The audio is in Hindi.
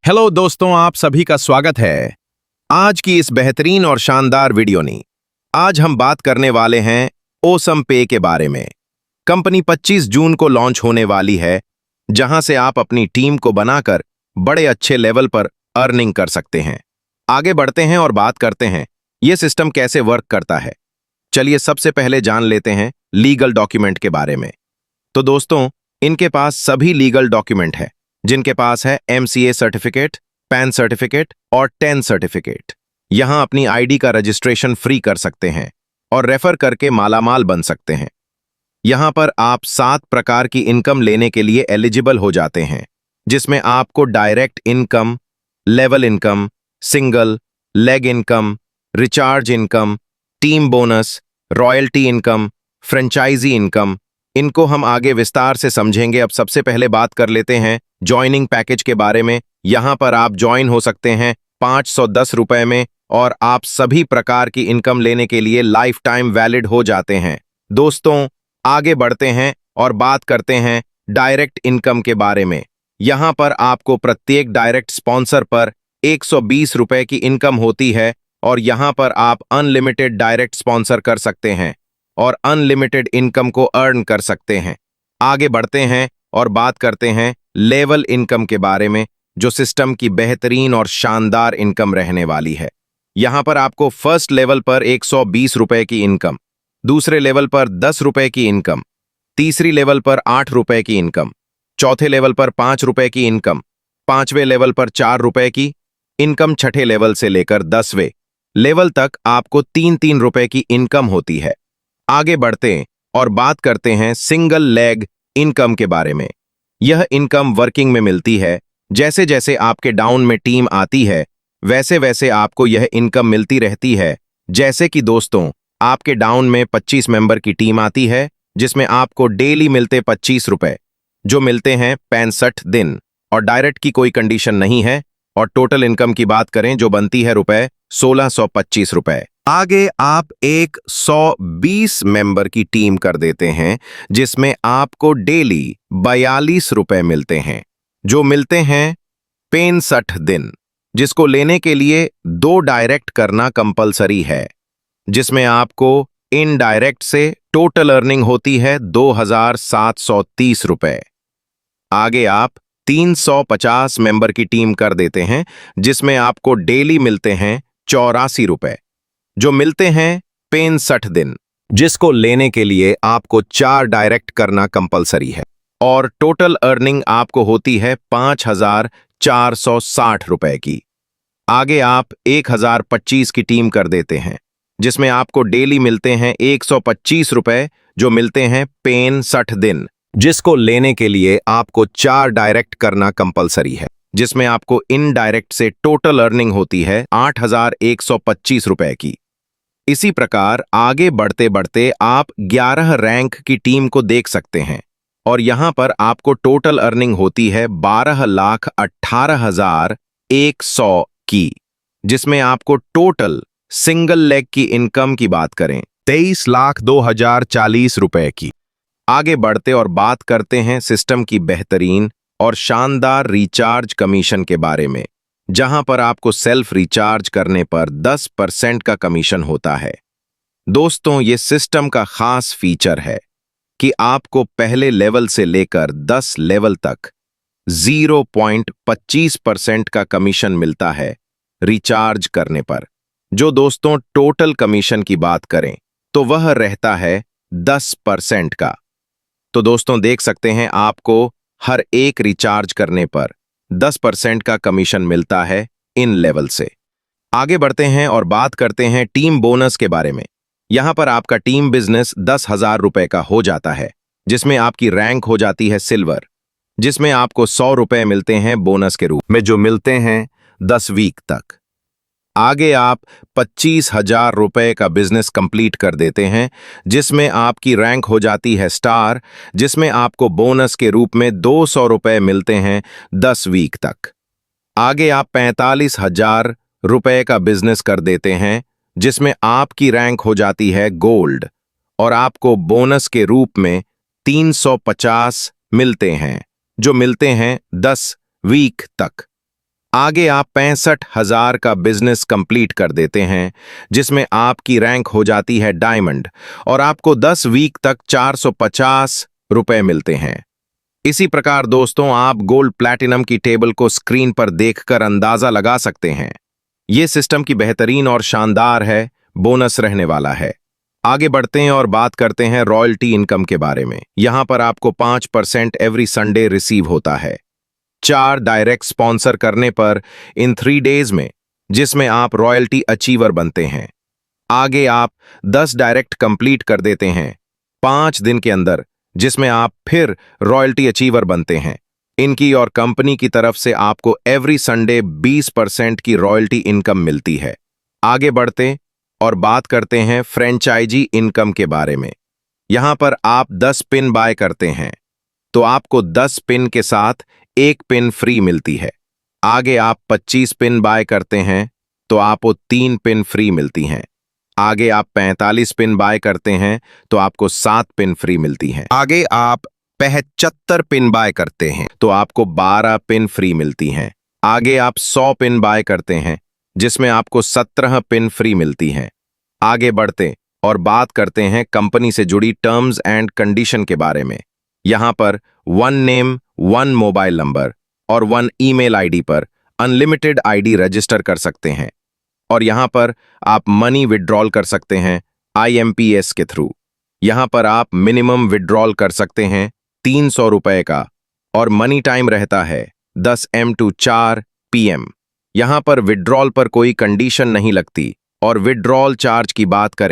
हेलो दोस्तों, आप सभी का स्वागत है आज की इस बेहतरीन और शानदार वीडियो में। आज हम बात करने वाले हैं ओसम पे के बारे में। कंपनी 25 जून को लॉन्च होने वाली है, जहां से आप अपनी टीम को बनाकर बड़े अच्छे लेवल पर अर्निंग कर सकते हैं। आगे बढ़ते हैं और बात करते हैं ये सिस्टम कैसे वर्क करता है। चलिए सबसे पहले जान लेते हैं लीगल डॉक्यूमेंट के बारे में। तो दोस्तों, इनके पास सभी लीगल डॉक्यूमेंट है, जिनके पास है एमसीए सर्टिफिकेट, पैन सर्टिफिकेट और 10 सर्टिफिकेट। यहां अपनी आईडी का रजिस्ट्रेशन फ्री कर सकते हैं और रेफर करके मालामाल बन सकते हैं। यहां पर आप 7 प्रकार की इनकम लेने के लिए एलिजिबल हो जाते हैं, जिसमें आपको direct income, level income, single leg income, recharge income, team bonus, royalty income, franchise income, इनको हम आगे विस्तार से समझेंगे। अब सबसे पहले बात कर लेते हैं ज्वाइनिंग पैकेज के बारे में। यहां पर आप ज्वाइन हो सकते हैं 510 रुपए में और आप सभी प्रकार की इनकम लेने के लिए लाइफ टाइम वैलिड हो जाते हैं। दोस्तों, आगे बढ़ते हैं और बात करते हैं डायरेक्ट इनकम के बारे में। यहां पर आपको प्रत्येक डायरेक्ट स्पॉन्सर पर 120 रुपए की इनकम होती है और यहां पर आप अनलिमिटेड डायरेक्ट स्पॉन्सर कर सकते हैं और अनलिमिटेड इनकम को अर्न कर सकते हैं। आगे बढ़ते हैं और बात करते हैं लेवल इनकम के बारे में, जो सिस्टम की बेहतरीन और शानदार इनकम रहने वाली है। यहां पर आपको फर्स्ट लेवल पर 120 रुपए की इनकम, दूसरे लेवल पर 10 रुपए की इनकम, तीसरी लेवल पर 8 रुपए की इनकम, चौथे लेवल पर 5 रुपए की इनकम, पांचवें लेवल पर 4 रुपए की इनकम, छठे लेवल से लेकर 10वें लेवल तक आपको 3-3 रुपए की इनकम होती है। आगे बढ़ते और बात करते हैं सिंगल लेग इनकम के बारे में। यह इनकम वर्किंग में मिलती है। जैसे जैसे आपके डाउन में टीम आती है, वैसे वैसे आपको यह इनकम मिलती रहती है। जैसे कि दोस्तों, आपके डाउन में 25 मेंबर की टीम आती है, जिसमें आपको डेली मिलते 25 रुपए, जो मिलते हैं 65 दिन, और डायरेक्ट की कोई कंडीशन नहीं है। और टोटल इनकम की बात करें, जो बनती है रुपए 1625 रुपए। आगे आप एक 120 मेंबर की टीम कर देते हैं, जिसमें आपको डेली 42 रुपए मिलते हैं, जो मिलते हैं 65 दिन, जिसको लेने के लिए 2 डायरेक्ट करना कंपलसरी है, जिसमें आपको इनडायरेक्ट से टोटल अर्निंग होती है 2730 रुपए। आगे आप 350 मेंबर की टीम कर देते हैं, जिसमें आपको डेली मिलते हैं 84 रुपए, जो मिलते हैं 65 दिन, जिसको लेने के लिए आपको 4 डायरेक्ट करना कंपलसरी है और टोटल अर्निंग आपको होती है 5460 रुपए की। आगे आप 1025 की टीम कर देते हैं, जिसमें आपको डेली मिलते हैं 125 रुपए, जो मिलते हैं 65 दिन, जिसको लेने के लिए आपको 4 डायरेक्ट करना कंपलसरी है, जिसमें आपको इनडायरेक्ट से टोटल अर्निंग होती है 8125 रुपए की। इसी प्रकार आगे बढ़ते बढ़ते आप 11 रैंक की टीम को देख सकते हैं और यहां पर आपको टोटल अर्निंग होती है 12,18,100 की, जिसमें आपको टोटल सिंगल लेग की इनकम की बात करें 23,02,040 रुपए की। आगे बढ़ते और बात करते हैं सिस्टम की बेहतरीन और शानदार रिचार्ज कमीशन के बारे में, जहां पर आपको सेल्फ रिचार्ज करने पर 10% का कमीशन होता है। दोस्तों, ये सिस्टम का खास फीचर है कि आपको पहले लेवल से लेकर 10 लेवल तक 0.25% का कमीशन मिलता है रिचार्ज करने पर। जो दोस्तों टोटल कमीशन की बात करें तो वह रहता है 10% का। तो दोस्तों देख सकते हैं, आपको हर एक रिचार्ज करने पर 10% का कमीशन मिलता है इन लेवल से। आगे बढ़ते हैं और बात करते हैं टीम बोनस के बारे में। यहां पर आपका टीम बिजनेस 10,000 रुपए का हो जाता है, जिसमें आपकी रैंक हो जाती है सिल्वर, जिसमें आपको 100 रुपए मिलते हैं बोनस के रूप में, जो मिलते हैं 10 वीक तक। आगे आप 25,000 रुपए का बिजनेस कंप्लीट कर देते हैं, जिसमें आपकी रैंक हो जाती है स्टार, जिसमें आपको बोनस के रूप में 200 रुपए मिलते हैं 10 वीक तक। आगे आप 45,000 रुपए का बिजनेस कर देते हैं, जिसमें आपकी रैंक हो जाती है गोल्ड और आपको बोनस के रूप में 350 मिलते हैं, जो मिलते हैं 10 वीक तक। आगे आप 65,000 का बिजनेस कंप्लीट कर देते हैं, जिसमें आपकी रैंक हो जाती है डायमंड और आपको 10 वीक तक 450 रुपए मिलते हैं। इसी प्रकार दोस्तों आप गोल्ड प्लैटिनम की टेबल को स्क्रीन पर देखकर अंदाजा लगा सकते हैं। ये सिस्टम की बेहतरीन और शानदार है, बोनस रहने वाला है। आगे बढ़ते हैं और बात करते हैं रॉयल्टी इनकम के बारे में। यहां पर आपको 5% एवरी संडे रिसीव होता है। 4 डायरेक्ट स्पॉन्सर करने पर इन 3 डेज में, जिसमें आप रॉयल्टी अचीवर बनते हैं। आगे आप 10 डायरेक्ट कंप्लीट कर देते हैं 5 दिन के अंदर, जिसमें आप फिर रॉयल्टी अचीवर बनते हैं। इनकी और कंपनी की तरफ से आपको एवरी संडे 20% की रॉयल्टी इनकम मिलती है। आगे बढ़ते और बात करते हैं फ्रेंचाइजी इनकम के बारे में। यहां पर आप 10 पिन बाय करते हैं तो आपको 10 पिन के साथ 1 पिन फ्री मिलती है। आगे आप 25 पिन बाय करते हैं तो आपको 3 पिन फ्री मिलती हैं। आगे आप 45 पिन बाय करते हैं तो आपको 7 पिन फ्री मिलती हैं। आगे आप 75 पिन बाय करते हैं तो आपको 12 पिन फ्री मिलती हैं। आगे आप 100 पिन बाय करते हैं जिसमें आपको 17 पिन फ्री मिलती हैं। आगे बढ़ते और बात करते हैं कंपनी से जुड़ी टर्म्स एंड कंडीशन के बारे में। यहां पर 1 नेम, 1 मोबाइल नंबर और 1 ईमेल आईडी पर अनलिमिटेड आईडी रजिस्टर कर सकते हैं और यहां पर आप मनी विड्रॉल कर सकते हैं IMPS के थ्रू। यहां पर आप मिनिमम विड्रॉल कर सकते हैं 300 रुपए का और मनी टाइम रहता है 10 AM to 4 PM। यहां पर विड्रॉल पर कोई कंडीशन नहीं लगती और विड्रॉल चार्ज की बात करें